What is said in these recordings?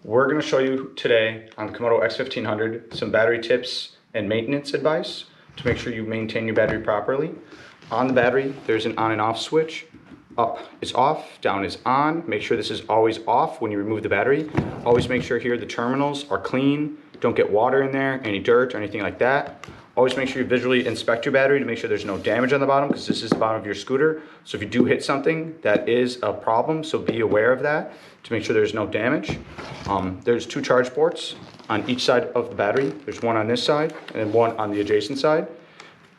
We're going to show you today on the KOMOTO X1500 some battery tips and maintenance advice to make sure you maintain your battery properly. On the battery, there's an on and off switch. Up is off, down is on. Make sure this is always off when you remove the battery. Always make sure here the terminals are clean. Don't get water in there, any dirt or anything like that. Always make sure you visually inspect your battery to make sure there's no damage on the bottom, because this is the bottom of your scooter. So if you do hit something, that is a problem. So be aware of that to make sure there's no damage. There's two charge ports on each side of the battery. There's one on this side and one on the adjacent side.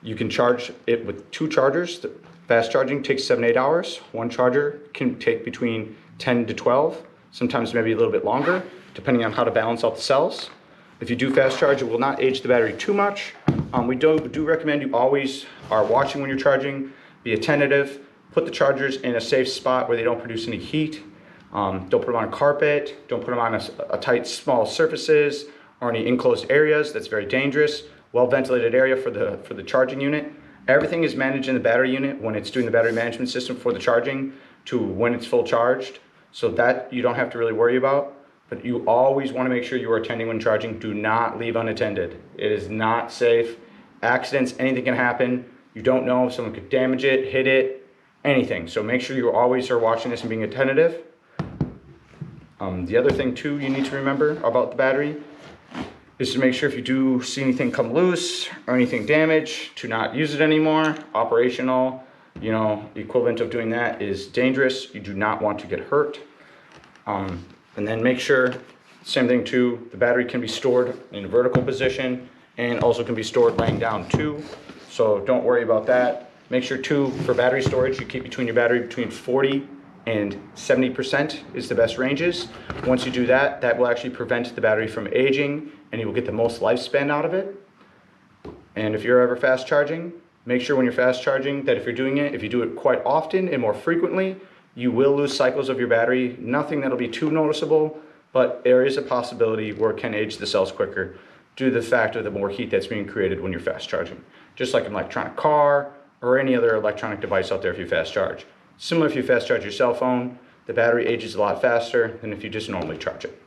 You can charge it with two chargers. The fast charging takes 7 to 8 hours. One charger can take between 10 to 12, sometimes maybe a little bit longer, depending on how to balance out the cells. If you do fast charge, it will not age the battery too much. We do recommend you always are watching when you're charging, be attentive, put the chargers in a safe spot where they don't produce any heat. Don't put them on carpet, don't put them on a tight, small surfaces or any enclosed areas. That's very dangerous. Well-ventilated area for the charging unit. Everything is managed in the battery unit when it's doing the battery management system for the charging to when it's full charged. So that you don't have to really worry about. But you always want to make sure you are attending when charging. Do not leave unattended. It is not safe. Accidents, anything can happen. You don't know if someone could damage it, hit it, anything. So make sure you always are watching this and being attentive. The other thing too you need to remember about the battery is to make sure if you do see anything come loose or anything damaged, to not use it anymore. Operational, the equivalent of doing that is dangerous. You do not want to get hurt. And then make sure, same thing too, the battery can be stored in a vertical position and also can be stored laying down too. So don't worry about that. Make sure too, for battery storage, you keep your battery between 40 and 70% is the best ranges. Once you do that, that will actually prevent the battery from aging and you will get the most lifespan out of it. And if you're ever fast charging, make sure when you're fast charging that if you're doing it, if you do it quite often and more frequently, you will lose cycles of your battery. Nothing that'll be too noticeable, but there is a possibility where it can age the cells quicker due to the fact of the more heat that's being created when you're fast charging. Just like an electronic car or any other electronic device out there if you fast charge. Similar if you fast charge your cell phone, the battery ages a lot faster than if you just normally charge it.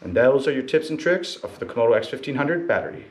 And those are your tips and tricks of the KOMOTO X1500 battery.